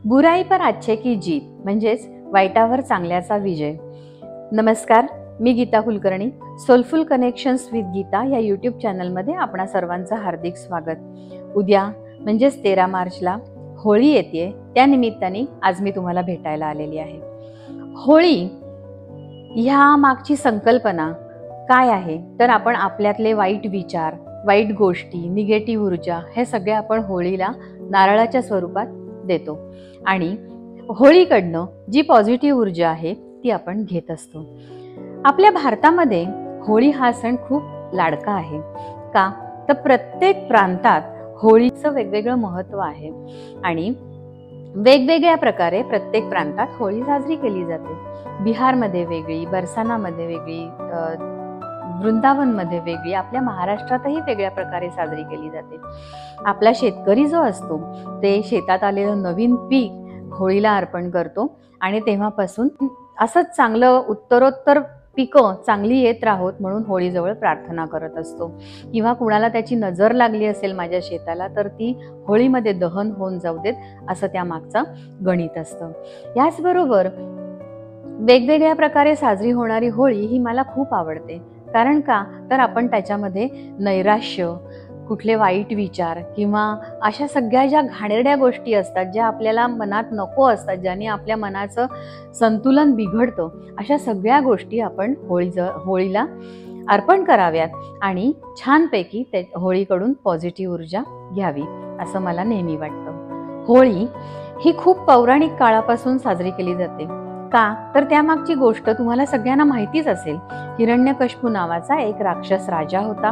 बुराई पर अच्छे की जीत म्हणजेच वाईटावर चांगल्याचा विजय। नमस्कार, मी Geeta Kulkarni. Soulful connections with Geeta या यूट्यूब चॅनलमध्ये आपणा सर्वांचं हार्दिक स्वागत। उद्या म्हणजेच 13 मार्चला होळी येते, त्या निमित्ताने आज मी तुम्हाला भेटायला आलेली आहे। होळी ह्या मागची संकल्पना काय आहे तर आपण आपल्यातले वाईट विचार, वाईट गोष्टी, निगेटिव्ह ऊर्जा हे सगळे आपण होळीला नारळाच्या स्वरूपात देतो आणि होळीकडनं जी पॉझिटिव्ह ऊर्जा आहे ती आपण घेत असतो। आपल्या भारतामध्ये होळी हा सण खूप लाडका आहे का तर प्रत्येक प्रांतात होळीचं वेगवेगळं महत्त्व आहे आणि वेगवेगळ्या प्रकारे प्रत्येक प्रांतात होळी साजरी केली जाते। बिहारमध्ये वेगळी, बरसानामध्ये वेगळी, वृंदावनमध्ये वेगळी, आपल्या महाराष्ट्रातही वेगळ्या प्रकारे साजरी केली जाते। आपला शेतकरी जो असतो ते शेतात आलेलं नवीन पीक होळीला अर्पण करतो आणि तेव्हापासून असंच चांगलं उत्तरोत्तर पिकं चांगली येत राहोत म्हणून होळीजवळ प्रार्थना करत असतो। किंवा कुणाला त्याची नजर लागली असेल माझ्या शेताला तर ती होळीमध्ये दहन होऊन जाऊ देत, असं त्या मागचं गणित असतं। याचबरोबर वेगवेगळ्या प्रकारे साजरी होणारी होळी ही मला खूप आवडते। कारण का तर आपण त्याच्यामध्ये नैराश्य, कुठले वाईट विचार किंवा अशा सगळ्या ज्या घाणेरड्या गोष्टी असतात, ज्या आपल्याला मनात नको असतात, ज्याने आपल्या मनाचं संतुलन बिघडतं, अशा सगळ्या गोष्टी आपण होळीला अर्पण कराव्यात आणि छानपैकी होळीकडून पॉझिटिव्ह ऊर्जा घ्यावी असं मला नेहमी वाटतं। होळी ही खूप पौराणिक काळापासून साजरी केली जाते का तर त्यामागची गोष्ट तुम्हाला सगळ्यांना माहितीच असेल। हिरण्यकश्यपू नावाचा एक राक्षस राजा होता।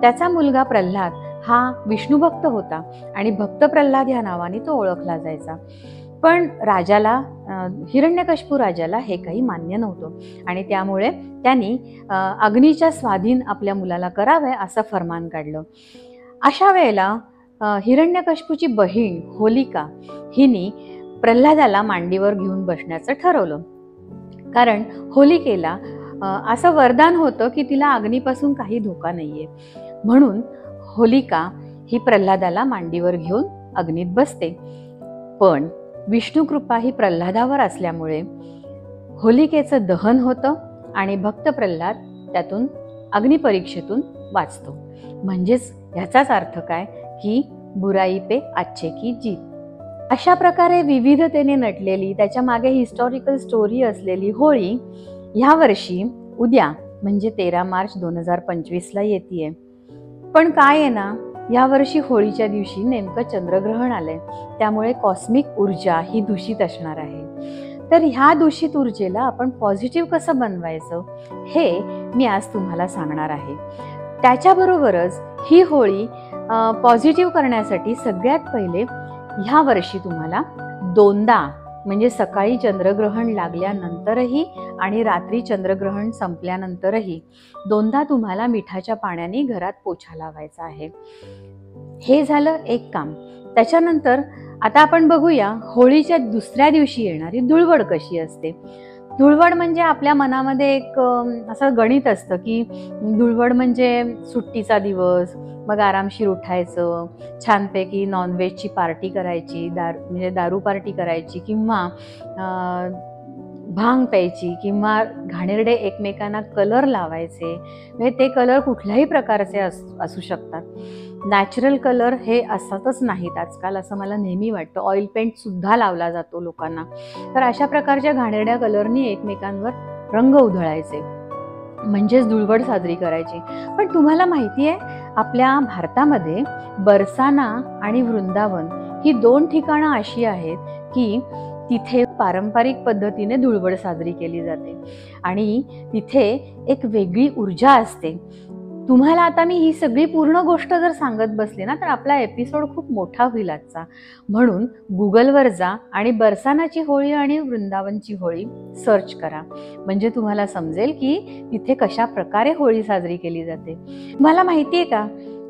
त्याचा मुलगा प्रल्हाद हा विष्णुभक्त होता आणि भक्त प्रल्हाद या नावाने तो ओळखला जायचा। पण राजाला, हिरण्यकश्यपू राजाला हे काही मान्य नव्हतं आणि त्यामुळे त्यांनी अग्नीच्या स्वाधीन आपल्या मुलाला करावे असं फरमान काढलं। अशा वेळेला हिरण्यकश्यपूची बहीण होलिका हिने प्रल्हादाला मांडीवर घेऊन बसण्याचं ठरवलं। कारण होलिकेला असं वरदान होतं की तिला अग्नीपासून काही धोका नाहीये, म्हणून होलिका ही प्रल्हादाला मांडीवर घेऊन अग्नीत बसते। पण विष्णू कृपा ही प्रल्हादावर असल्यामुळे होलिकेचं दहन होतं आणि भक्त प्रल्हाद त्यातून अग्निपरीक्षेतून वाचतो। म्हणजेच ह्याचाच अर्थ काय की बुराई पे अच्छे की जीत। अशा प्रकारे विविधतेने नटलेली, त्याच्या मागे हिस्टॉरिकल स्टोरी असलेली होळी ह्या वर्षी उद्या म्हणजे 13 मार्च 2025ला येतेय। पण काय आहे ना, या वर्षी होळीच्या दिवशी नेमकं चंद्रग्रहण आलंय, त्यामुळे कॉस्मिक ऊर्जा ही दूषित असणार आहे। तर ह्या दूषित ऊर्जेला आपण पॉझिटिव्ह कसं बनवायचं हे मी आज तुम्हाला सांगणार आहे। त्याच्याबरोबरच ही होळी पॉझिटिव्ह करण्यासाठी सगळ्यात पहिले ह्या वर्षी तुम्हाला दोनदा म्हणजे सकाळी चंद्रग्रहण लागल्यानंतरही आणि रात्री चंद्रग्रहण संपल्यानंतरही दोनदा तुम्हाला मिठाच्या पाण्याने घरात पोछा लावायचा आहे। हे झालं एक काम। त्याच्यानंतर आता आपण बघूया होळीच्या दुसऱ्या दिवशी येणारी धुळवड कशी असते। धुळवड म्हणजे आपल्या मनामध्ये एक असं गणित असतं की धुळवड म्हणजे सुट्टीचा दिवस, मग आरामशीर उठायचं, छानपैकी नॉनव्हेजची पार्टी करायची, म्हणजे दारू पार्टी करायची किंवा भांग प्यायची किंवा घाणेरडे एकमेकांना कलर लावायचे। म्हणजे ते कलर कुठल्याही प्रकारचे असू शकतात। नॅचरल कलर हे असतच नाहीत आजकाल, असं मला नेहमी वाटतं। ऑइल पेंट सुद्धा लावला जातो लोकांना। तर अशा प्रकारच्या घाणेरड्या कलरनी एकमेकांवर रंग उधळायचे म्हणजेच धुळवड साजरी करायची। पण तुम्हाला माहिती आहे आपल्या भारतामध्ये बरसाना आणि वृंदावन ही 2 ठिकाणं अशी आहेत की तिथे पारंपरिक पद्धतीने धुळवड साजरी केली जाते आणि तिथे एक वेगळी ऊर्जा असते। तुम्हाला आता मी ही सगळी पूर्ण गोष्ट जर सांगत बसले ना तर आपला एपिसोड खूप मोठा होईल आजचा। म्हणून गुगलवर जा आणि बरसानाची होळी आणि वृंदावनची होळी सर्च करा, म्हणजे तुम्हाला समजेल की तिथे कशा प्रकारे होळी साजरी केली जाते। मला माहिती आहे का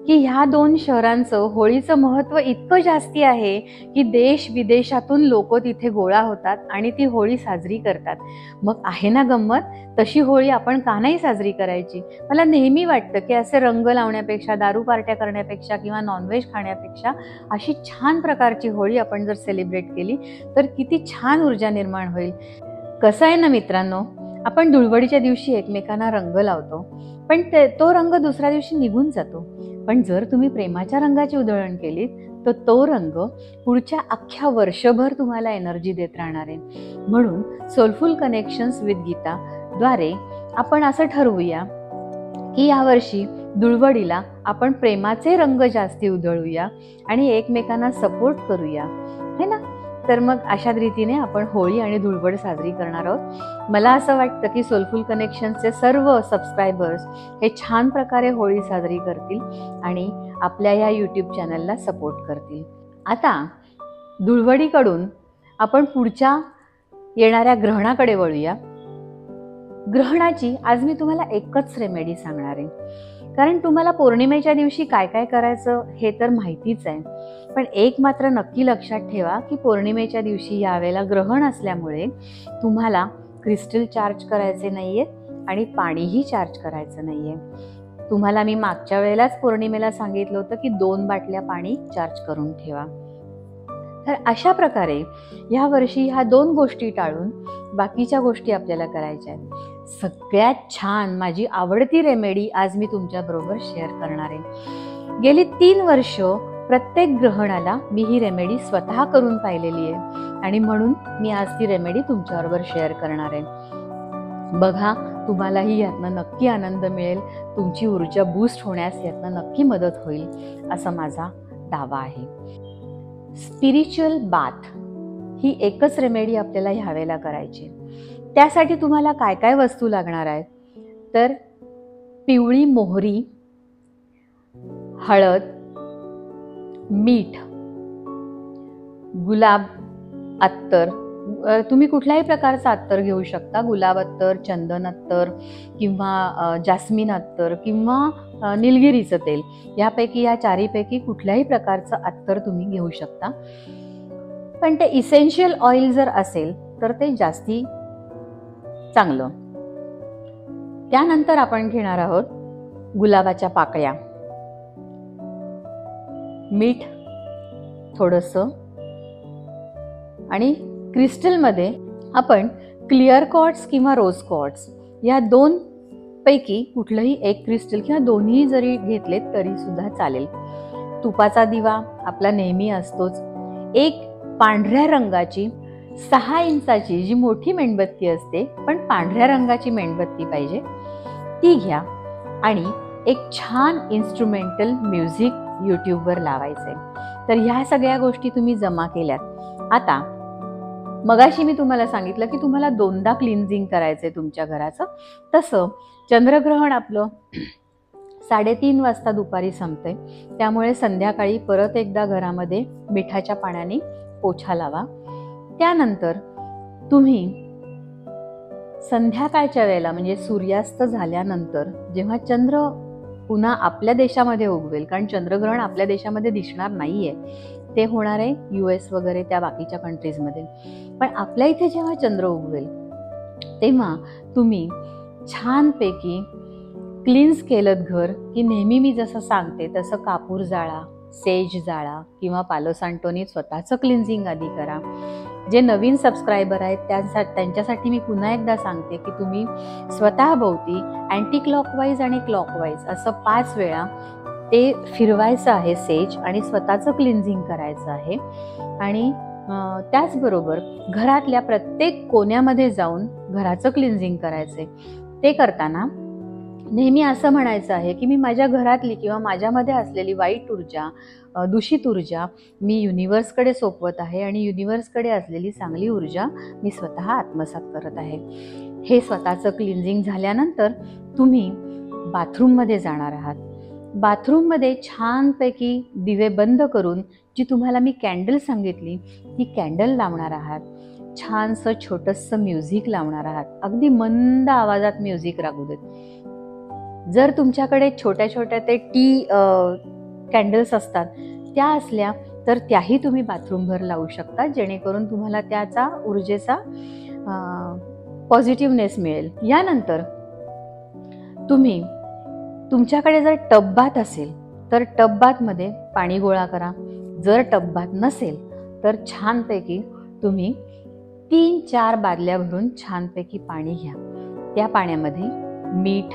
की ह्या 2 शहरांचं होळीचं महत्त्व इतकं जास्ती आहे की देश विदेशातून लोक तिथे गोळा होतात आणि ती होळी साजरी करतात. मग आहे ना गंमत, तशी होळी आपण का नाही साजरी करायची? मला नेहमी वाटतं की असे रंग लावण्यापेक्षा, दारू पार्ट्या करण्यापेक्षा किंवा नॉनव्हेज खाण्यापेक्षा अशी छान प्रकारची होळी आपण जर सेलिब्रेट केली तर किती छान ऊर्जा निर्माण होईल. कसं आहे ना मित्रांनो, आपण धुळवडीच्या दिवशी एकमेकांना रंग लावतो, पण तो रंग दुसऱ्या दिवशी निघून जातो. पण जर तुम्ही प्रेमाच्या रंगाची उधळण केलीत तर तो रंग पुढच्या अख्ख्या वर्षभर तुम्हाला एनर्जी देत राहणार आहे. म्हणून सोलफुल कनेक्शन्स विथ गीता द्वारे आपण असं ठरवूया की यावर्षी धुळवडीला आपण प्रेमाचे रंग जास्ती उधळूया आणि एकमेकांना सपोर्ट करूया, है ना? तर मग अशा रीतीने आपण होळी आणि धुळवड साजरी करणार आहोत. मला असं वाटतं की सोलफुल कनेक्शनचे सर्व सबस्क्रायबर्स हे छान प्रकारे होळी साजरी करतील आणि आपल्या ह्या यूट्यूब चॅनलला सपोर्ट करतील. आता धुळवडीकडून आपण पुढच्या येणाऱ्या ग्रहणाकडे वळूया. ग्रहणाची आज मी तुम्हाला एकच रेमेडी सांगणार आहे, कारण तुम्हाला पौर्णिमेच्या दिवशी काय काय करायचं हे तर माहितीच आहे. पण एक मात्र नक्की लक्षात ठेवा की पौर्णिमेच्या दिवशी यावेळेला ग्रहण असल्यामुळे तुम्हाला क्रिस्टल चार्ज करायचे नाहीयेत आणि पाणीही चार्ज करायचं नाहीये. तुम्हाला मी मागच्या वेळेलाच पौर्णिमेला सांगितलं होतं की 2 बाटल्या पाणी चार्ज करून ठेवा. तर अशा प्रकारे या वर्षी ह्या 2 गोष्टी टाळून बाकीच्या गोष्टी आपल्याला करायच्या आहेत. सगळ्यात छान माझी आवडती रेमेडी आज मी तुमच्याबरोबर शेअर करणार आहे. गेली 3 वर्ष प्रत्येक ग्रहणाला मी ही रेमेडी स्वतः करून पाहिलेली आहे आणि म्हणून मी आज ती रेमेडी तुमच्याबरोबर शेअर करणार आहे. बघा, तुम्हालाही यातनं नक्की आनंद मिळेल, तुमची ऊर्जा बूस्ट होण्यास यातनं नक्की मदत होईल असा माझा दावा आहे. स्पिरिच्युअल बाथ ही एकच रेमेडी आपल्याला ह्यावेळेला करायची. त्यासाठी तुम्हाला काय काय वस्तू लागणार आहेत तर पिवळी मोहरी, हळद, मीठ, गुलाब अत्तर, तुम्ही कुठल्याही प्रकारचं अत्तर घेऊ शकता, गुलाब अत्तर, चंदन अत्तर किंवा जास्मिन अत्तर किंवा निलगिरीचं तेल, यापैकी या 4पैकी कुठल्याही प्रकारचं अत्तर तुम्ही घेऊ शकता. पण ते इसेन्शियल ऑइल जर असेल तर ते जास्ती चांगलं. त्यानंतर आपण घेणार आहोत गुलाबाच्या पाकळ्या, मीठ थोडंसं आणि क्रिस्टलमध्ये आपण क्लिअर क्वार्ट्स किंवा रोज क्वार्ट्स या 2 पैकी कुठलंही एक क्रिस्टल किंवा दोन्ही जरी घेतलेत तरी सुद्धा चालेल. तुपाचा दिवा आपला नेहमी असतोच. एक पांढऱ्या रंगाची 6 इंचाची जी मोठी मेणबत्ती असते पण पांढऱ्या रंगाची मेणबत्ती पाहिजे, ती घ्या आणि एक छान इन्स्ट्रुमेंटल म्युझिक यूट्यूबवर लावायचंय. तर ह्या सगळ्या गोष्टी तुम्ही जमा केल्यात. आता मगाशी मी तुम्हाला सांगितलं की तुम्हाला 2दा क्लिन्झिंग करायचंय तुमच्या घराचं. तसं चंद्रग्रहण आपलं 3:30 वाजता दुपारी संपतंय, त्यामुळे संध्याकाळी परत एकदा घरामध्ये मिठाच्या पाण्याने पोछा लावा. त्यानंतर तुम्ही संध्याकाळच्या वेळेला म्हणजे सूर्यास्त झाल्यानंतर जेव्हा चंद्र पुन्हा आपल्या देशामध्ये उगवेल, कारण चंद्रग्रहण आपल्या देशामध्ये दिसणार नाहीये, ते होणार आहे US वगैरे त्या बाकीच्या कंट्रीजमध्ये, पण आपल्या इथे जेव्हा चंद्र उगवेल तेव्हा तुम्ही छानपैकी क्लीन्स केलं घर की नेहमी मी जसं सांगते तसं कापूर जाळा, सेज जाळा किंवा पालो सांटोनी स्वतःचं क्लिन्झिंग आधी करा. जे नवीन सबस्क्रायबर आहेत त्यांच्यासाठी मी पुन्हा एकदा सांगते की तुम्ही स्वतःभोवती अँटी क्लॉकवाईज आणि क्लॉकवाईज असं 5 वेळा ते फिरवायचं आहे सेज आणि स्वतःचं क्लिन्झिंग करायचं आहे. आणि त्याचबरोबर घरातल्या प्रत्येक कोण्यामध्ये जाऊन घराचं क्लिन्झिंग करायचं आहे. ते करताना नेहमी असं म्हणायचं आहे की मी माझ्या घरातली किंवा माझ्यामध्ये असलेली वाईट ऊर्जा, दूषित ऊर्जा मी युनिव्हर्सकडे सोपवत आहे आणि युनिव्हर्सकडे असलेली चांगली ऊर्जा मी स्वतः आत्मसात करत आहे. हे स्वतःचं क्लिन्झिंग झाल्यानंतर तुम्ही बाथरूममध्ये जाणार आहात. बाथरूममध्ये छानपैकी दिवे बंद करून जी तुम्हाला मी कॅन्डल सांगितली ती कॅन्डल लावणार आहात. छानसं छोटंसं म्युझिक लावणार आहात. अगदी मंद आवाजात म्युझिक लागू देत. जर तुमच्याकडे छोट्या छोट्या ते कॅन्डल्स असतात त्या असल्या तर त्याही तुम्ही बाथरूमभर लावू शकता, जेणेकरून तुम्हाला त्याचा ऊर्जेचा पॉझिटिव्हनेस मिळेल. यानंतर तुम्ही तुमच्याकडे जर टब बाथ असेल तर टब बाथमध्ये पाणी गोळा करा. जर टब बाथ नसेल तर छानपैकी तुम्ही 3-4 बादल्या भरून छानपैकी पाणी घ्या. त्या पाण्यामध्ये मीठ,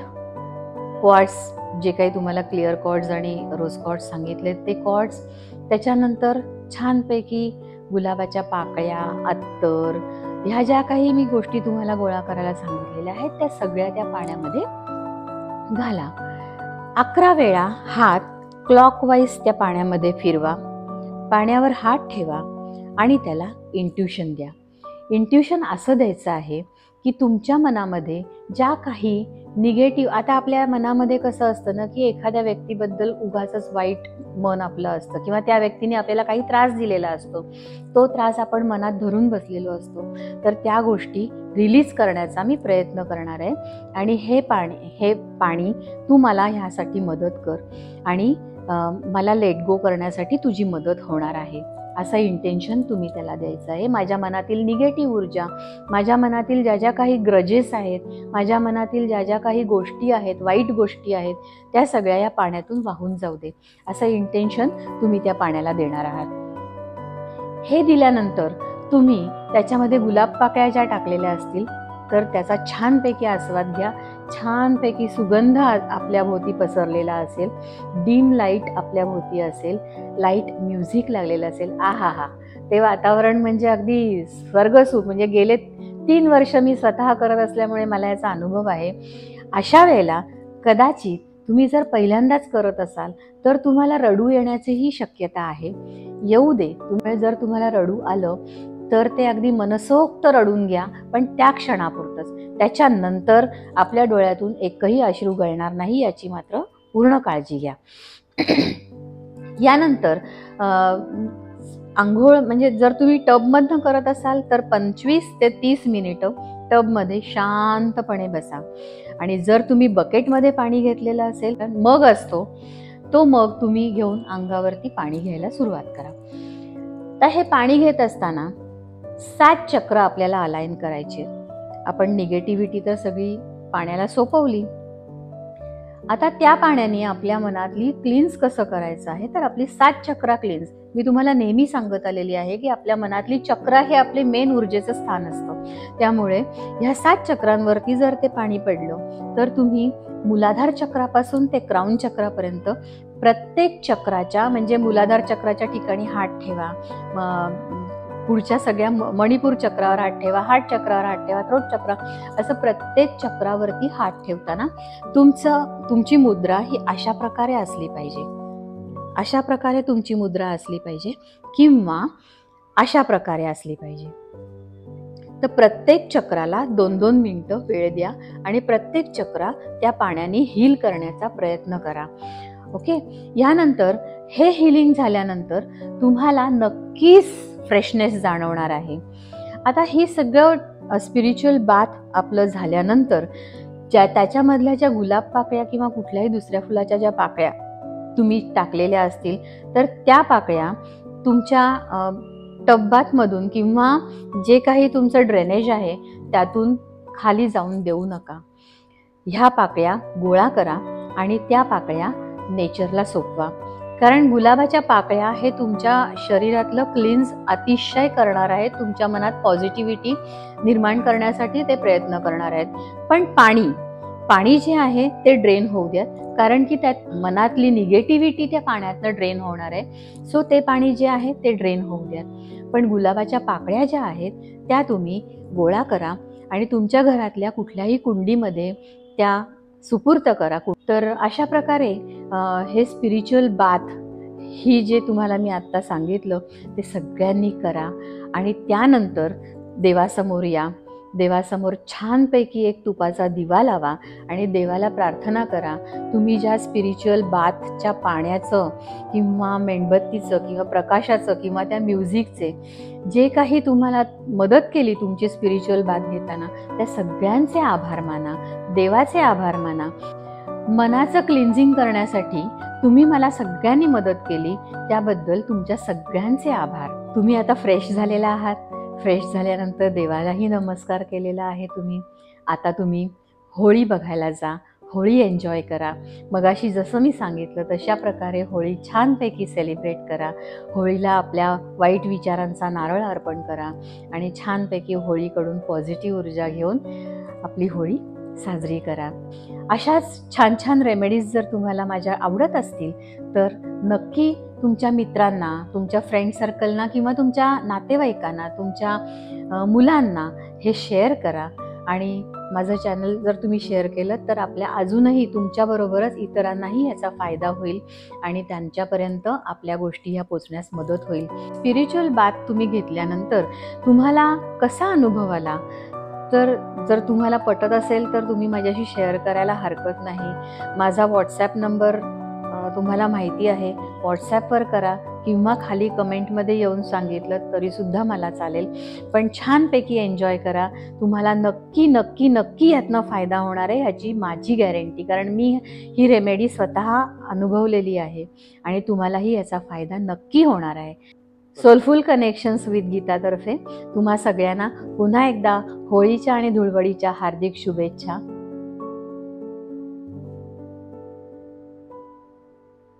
क्वार्ट्स, जे काही तुम्हाला क्लिअर क्वार्ट्स आणि रोज क्वार्ट्स सांगितले ते क्वार्ट्स, त्याच्यानंतर छानपैकी गुलाबाच्या पाकळ्या, अत्तर, ह्या ज्या काही मी गोष्टी तुम्हाला गोळा करायला सांगितलेल्या आहेत त्या सगळ्या त्या पाण्यामध्ये घाला. 11 वेळा हात क्लॉकवाईज त्या पाण्यामध्ये फिरवा. पाण्यावर हात ठेवा आणि त्याला इंट्युशन द्या. इंट्युशन असं द्यायचं आहे की तुमच्या मनामध्ये ज्या काही निगेटिव्ह, आता आपल्या मनामध्ये कसं असतं ना की एखाद्या व्यक्तीबद्दल उगाचच वाईट मन आपलं असतं किंवा त्या व्यक्तीने आपल्याला काही त्रास दिलेला असतो, तो त्रास आपण मनात धरून बसलेलो असतो. तर त्या गोष्टी रिलीज करण्याचा मी प्रयत्न करणार आहे आणि हे पाणी तू मला ह्यासाठी मदत कर आणि मला लेट गो करण्यासाठी तुझी मदत होणार आहे, असं इंटेन्शन तुम्ही त्याला द्यायचं आहे. माझ्या मनातील निगेटिव्ह ऊर्जा, माझ्या मनातील ज्या ज्या काही ग्रजेस आहेत, माझ्या मनातील ज्या ज्या काही गोष्टी आहेत, वाईट गोष्टी आहेत, त्या सगळ्या या पाण्यातून वाहून जाऊ दे, असं इंटेन्शन तुम्ही त्या पाण्याला देणार आहात. हे दिल्यानंतर तुम्ही त्याच्यामध्ये गुलाब पाकळ्या ज्या टाकलेल्या असतील तर त्याचा छानपैकी आस्वाद घ्या. छानपैकी सुगंध आपल्या भोवती पसरलेला असेल, डीम लाईट आपल्या भोवती असेल, लाईट म्युझिक लागलेलं असेल. आहा, ते वातावरण म्हणजे अगदी स्वर्गसुख. म्हणजे गेले 3 वर्ष मी स्वतः करत असल्यामुळे मला याचा अनुभव आहे. अशा वेळेला कदाचित तुम्ही जर पहिल्यांदाच करत असाल तर तुम्हाला रडू येण्याचीही शक्यता आहे. येऊ दे. जर तुम्हाला रडू आलं तर ते अगदी मनसोक्त रडून घ्या, पण त्या क्षणापुरतंच. त्याच्यानंतर आपल्या डोळ्यातून एकही अश्रू गळणार नाही याची मात्र पूर्ण काळजी घ्या. यानंतर आंघोळ, म्हणजे जर तुम्ही टबमधनं करत असाल तर 25 ते 30 मिनिटं टबमध्ये शांतपणे बसा. आणि जर तुम्ही बकेटमध्ये पाणी घेतलेलं असेल तर मग असतो तो मग तुम्ही घेऊन अंगावरती पाणी घ्यायला सुरुवात करा. तर हे पाणी घेत असताना 7 चक्र आपल्याला अलाइन करायचे. आपण निगेटिव्हिटी तर सगळी पाण्याला सोपवली. आता त्या पाण्याने आपल्या मनातली क्लीन्स कसं करायचं आहे, तर आपली 7 चक्र क्लीन्स मी तुम्हाला नेहमी सांगत आलेली आहे की आपल्या मनातली चक्र हे आपले मेन ऊर्जेचं स्थान असतं. त्यामुळे ह्या 7 चक्रांवरती जर ते पाणी पडलं तर तुम्ही मूलाधार चक्रापासून ते क्राऊन चक्रापर्यंत प्रत्येक चक्राच्या, म्हणजे मूलाधार चक्राच्या ठिकाणी हात ठेवा, पुढच्या सगळ्या मणिपूर चक्रावर हात ठेवा, हार्ट चक्रावर हात ठेवा, थ्रोट चक्र, असं प्रत्येक चक्रावरती हात ठेवताना तुमची मुद्रा ही अशा प्रकारे असली पाहिजे. अशा प्रकारे तुमची मुद्रा असली पाहिजे किंवा अशा प्रकारे असली पाहिजे. तर प्रत्येक चक्राला 2-2 मिनिटं वेळ द्या आणि प्रत्येक चक्रा त्या पाण्याने हील करण्याचा प्रयत्न करा. ओके. यानंतर हे हिलिंग झाल्यानंतर तुम्हाला नक्कीच फ्रेशनेस जाणवणार आहे. आता ही सगळं स्पिरिच्युअल बाथ आपलं झाल्यानंतर त्याच्यामधल्या ज्या गुलाब पाकळ्या किंवा कुठल्याही दुसऱ्या फुलाच्या ज्या पाकळ्या तुम्ही टाकलेल्या असतील तर त्या पाकळ्या तुमच्या टब्बातमधून किंवा जे काही तुमचं ड्रेनेज आहे त्यातून खाली जाऊन देऊ नका. ह्या पाकळ्या गोळा करा आणि त्या पाकळ्या नेचरला सोपवा. कारण गुलाबाच्या पाकळ्या हे तुमच्या शरीरातलं क्लीन्स अतिशय करणार आहेत. तुमच्या मनात पॉझिटिव्हिटी निर्माण करण्यासाठी ते प्रयत्न करणार आहेत. पण पाणी जे आहे ते ड्रेन होऊ द्यात, कारण की त्यात मनातली निगेटिव्हिटी त्या पाण्यातनं ड्रेन होणार आहे. सो ते पाणी जे आहे ते ड्रेन होऊ द्यात. पण गुलाबाच्या पाकळ्या ज्या आहेत त्या तुम्ही गोळा करा आणि तुमच्या घरातल्या कुठल्याही कुंडीमध्ये त्या सुपूर्त करा. तर अशा प्रकारे हे स्पिरिच्युअल बाथ ही जे तुम्हाला मी आत्ता सांगितलं ते सगळ्यांनी करा आणि त्यानंतर देवासमोर या. देवासमोर छानपैकी एक तुपाचा दिवा लावा आणि देवाला प्रार्थना करा. तुम्ही ज्या स्पिरिच्युअल बाथच्या पाण्याचं किंवा मेणबत्तीचं किंवा प्रकाशाचं किंवा त्या म्युझिकचे जे काही तुम्हाला मदत केली तुमची स्पिरिच्युअल बाथ घेताना, त्या सगळ्यांचे आभार माना, देवाचे आभार माना. मनाचं क्लिन्झिंग करण्यासाठी तुम्ही मला सगळ्यांनी मदत केली त्याबद्दल तुमच्या सगळ्यांचे आभार. तुम्ही आता फ्रेश झालेला आहात. फ्रेश झाल्यानंतर देवालाही नमस्कार केलेला आहे तुम्ही. आता तुम्ही होळी बघायला जा, होळी एन्जॉय करा. मगाशी जसं मी सांगितलं तशा प्रकारे होळी छानपैकी सेलिब्रेट करा. होळीला आपल्या वाईट विचारांचा नारळ अर्पण करा आणि छानपैकी होळीकडून पॉझिटिव्ह ऊर्जा घेऊन आपली होळी साजरी करा. अशाच छान छान रेमेडीज जर तुम्हाला माझ्या आवडत असतील तर नक्की तुमच्या मित्रांना, तुमच्या फ्रेंड सर्कलना किंवा तुमच्या नातेवाईकांना, तुमच्या मुलांना हे शेअर करा. आणि माझं चॅनल जर तुम्ही शेअर केलं तर आपल्या अजूनही तुमच्याबरोबरच इतरांनाही याचा फायदा होईल आणि त्यांच्यापर्यंत आपल्या गोष्टी ह्या पोचण्यास मदत होईल. स्पिरिच्युअल बाथ तुम्ही घेतल्यानंतर तुम्हाला कसा अनुभव आला तर जर तुम्हाला पटत असेल तर तुम्ही माझ्याशी शेअर करायला हरकत नाही. माझा व्हॉट्सॲप नंबर तुम्हाला माहिती आहे. व्हॉट्सॲपवर करा किंवा खाली कमेंटमध्ये येऊन सांगितलं तरीसुद्धा मला चालेल. पण छानपैकी एन्जॉय करा. तुम्हाला नक्की नक्की नक्की यातनं फायदा होणार आहे ह्याची माझी गॅरंटी, कारण मी ही रेमेडी स्वतः अनुभवलेली आहे आणि तुम्हालाही याचा फायदा नक्की होणार आहे. सोलफुल कनेक्शन्स विथ गीतातर्फे तुम्हा सगळ्यांना पुन्हा एकदा होळीच्या आणि धुळवडीच्या हार्दिक शुभेच्छा.